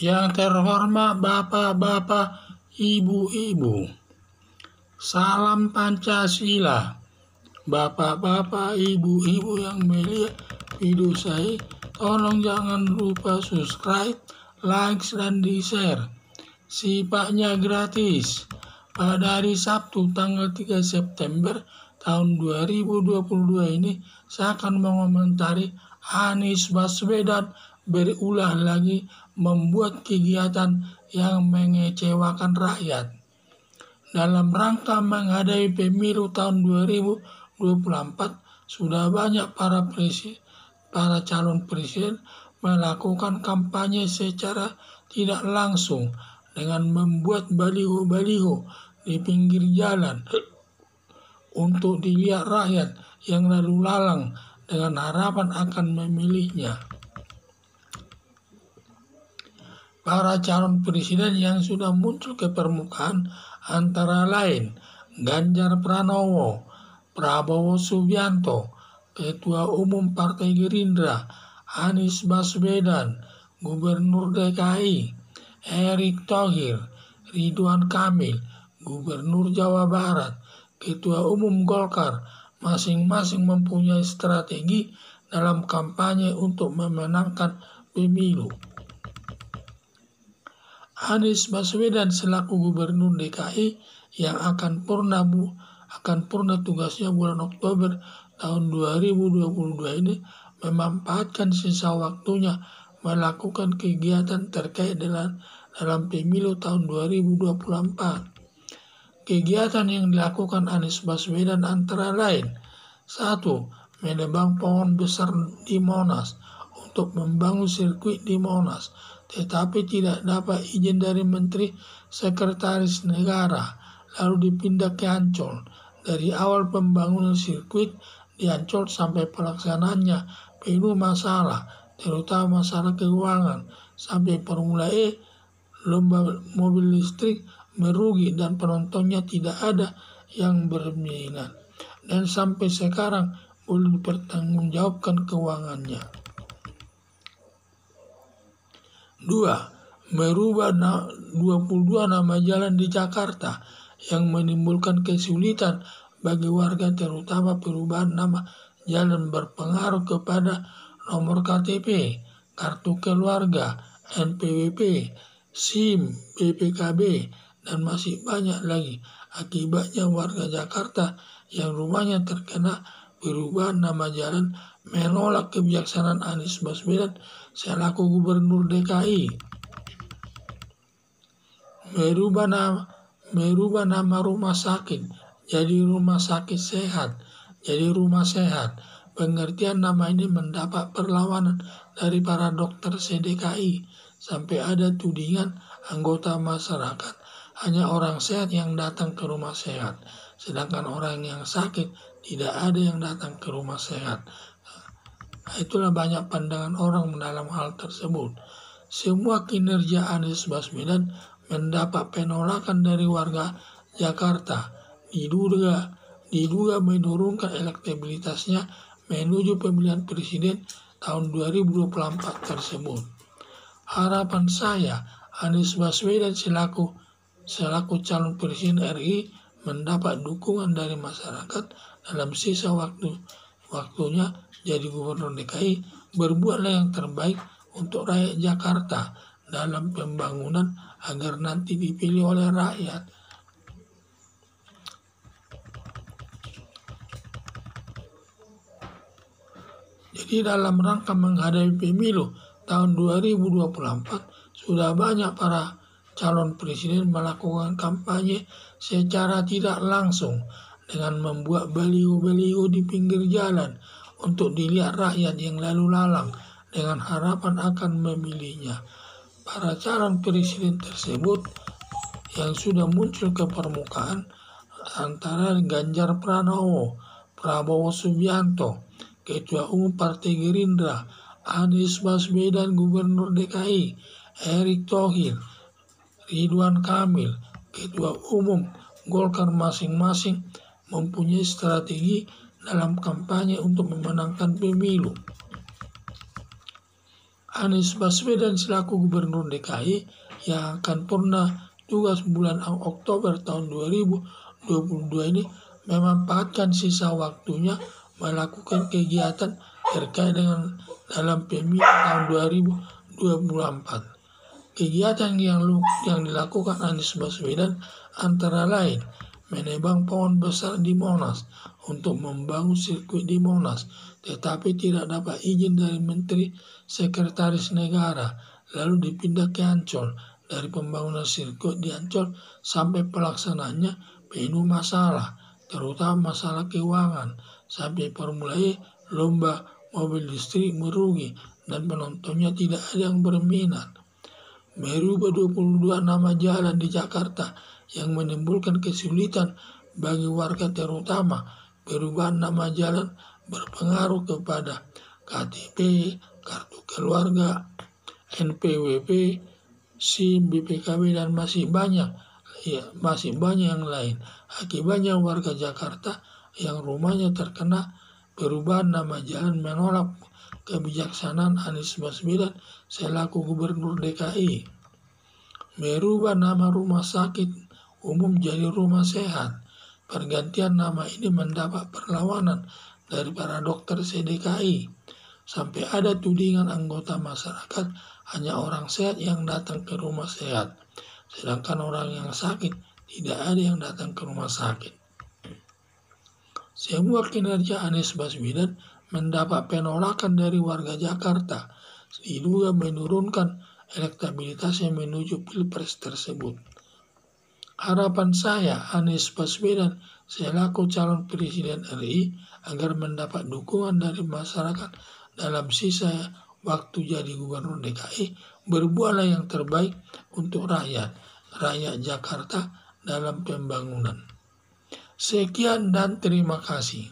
Yang terhormat Bapak-bapak, Ibu-ibu, salam Pancasila. Bapak-bapak, Ibu-ibu yang mulia, video saya, tolong jangan lupa subscribe, like, dan di-share. Sifatnya gratis. Pada hari Sabtu tanggal 3 September tahun 2022 ini, saya akan mengomentari Anies Baswedan berulah lagi membuat kegiatan yang mengecewakan rakyat. Dalam rangka menghadapi pemilu tahun 2024, sudah banyak para calon presiden melakukan kampanye secara tidak langsung dengan membuat baliho-baliho di pinggir jalan untuk dilihat rakyat yang lalu lalang dengan harapan akan memilihnya. Para calon presiden yang sudah muncul ke permukaan antara lain Ganjar Pranowo, Prabowo Subianto, Ketua Umum Partai Gerindra, Anies Baswedan, Gubernur DKI, Erick Thohir, Ridwan Kamil, Gubernur Jawa Barat, Ketua Umum Golkar, masing-masing mempunyai strategi dalam kampanye untuk memenangkan pemilu. Anies Baswedan selaku Gubernur DKI yang akan purna tugasnya bulan Oktober tahun 2022 ini memanfaatkan sisa waktunya melakukan kegiatan terkait dalam pemilu tahun 2024. Kegiatan yang dilakukan Anies Baswedan antara lain: 1. Menebang pohon besar di Monas untuk membangun sirkuit di Monas, tetapi tidak dapat izin dari Menteri Sekretaris Negara, lalu dipindah ke Ancol. Dari awal pembangunan sirkuit di Ancol sampai pelaksanaannya penuh masalah, terutama masalah keuangan. Sampai Formula E, lomba mobil listrik, merugi dan penontonnya tidak ada yang berminat. Dan sampai sekarang belum dipertanggungjawabkan keuangannya. 2. Merubah 22 nama jalan di Jakarta yang menimbulkan kesulitan bagi warga, terutama perubahan nama jalan berpengaruh kepada nomor KTP, kartu keluarga, NPWP, SIM, BPKB, dan masih banyak lagi. Akibatnya warga Jakarta yang rumahnya terkena perubahan nama jalan menolak kebijaksanaan Anies Baswedan selaku Gubernur DKI. Merubah nama rumah sakit jadi Rumah Sakit Sehat, jadi Rumah Sehat. Pengertian nama ini mendapat perlawanan dari para dokter seDKI, sampai ada tudingan anggota masyarakat hanya orang sehat yang datang ke rumah sehat, sedangkan orang yang sakit tidak ada yang datang ke rumah sehat. Itulah banyak pandangan orang dalam hal tersebut. Semua kinerja Anies Baswedan mendapat penolakan dari warga Jakarta, diduga menurunkan elektabilitasnya menuju pemilihan presiden tahun 2024 tersebut. Harapan saya, Anies Baswedan selaku calon presiden RI mendapat dukungan dari masyarakat dalam sisa waktunya jadi Gubernur DKI. Berbuatlah yang terbaik untuk rakyat Jakarta dalam pembangunan agar nanti dipilih oleh rakyat. Jadi dalam rangka menghadapi pemilu tahun 2024, sudah banyak para calon presiden melakukan kampanye secara tidak langsung dengan membuat baliho-baliho di pinggir jalan untuk dilihat rakyat yang lalu lalang dengan harapan akan memilihnya. Para calon presiden tersebut yang sudah muncul ke permukaan antara Ganjar Pranowo, Prabowo Subianto, Ketua Umum Partai Gerindra, Anies Baswedan Gubernur DKI, Erick Thohir, Ridwan Kamil, Ketua Umum Golkar, masing-masing mempunyai strategi dalam kampanye untuk memenangkan pemilu. Anies Baswedan selaku Gubernur DKI yang akan purna tugas bulan Oktober tahun 2022 ini memanfaatkan sisa waktunya melakukan kegiatan terkait dengan dalam pemilu tahun 2024. Kegiatan yang dilakukan Anies Baswedan antara lain menebang pohon besar di Monas untuk membangun sirkuit di Monas, tetapi tidak dapat izin dari Menteri Sekretaris Negara, lalu dipindah ke Ancol. Dari pembangunan sirkuit di Ancol sampai pelaksanaannya penuh masalah, terutama masalah keuangan, sampai Formula E lomba mobil listrik merugi dan penontonnya tidak ada yang berminat. Merubah 22 nama jalan di Jakarta yang menimbulkan kesulitan bagi warga, terutama perubahan nama jalan berpengaruh kepada KTP, kartu keluarga, NPWP, SIM, BPKB, dan masih banyak yang lain. Akibatnya warga Jakarta yang rumahnya terkena perubahan nama jalan menolak kebijaksanaan Anies Baswedan selaku Gubernur DKI. Merubah nama rumah sakit umum jadi rumah sehat. Pergantian nama ini mendapat perlawanan dari para dokter CDKI. Sampai ada tudingan anggota masyarakat hanya orang sehat yang datang ke rumah sehat, sedangkan orang yang sakit tidak ada yang datang ke rumah sakit. Semua kinerja Anies Baswedan mendapat penolakan dari warga Jakarta, diduga menurunkan elektabilitasnya menuju pilpres tersebut. Harapan saya Anies Baswedan selaku calon presiden RI agar mendapat dukungan dari masyarakat dalam sisa waktu jadi Gubernur DKI, berbuatlah yang terbaik untuk rakyat Jakarta dalam pembangunan. Sekian dan terima kasih.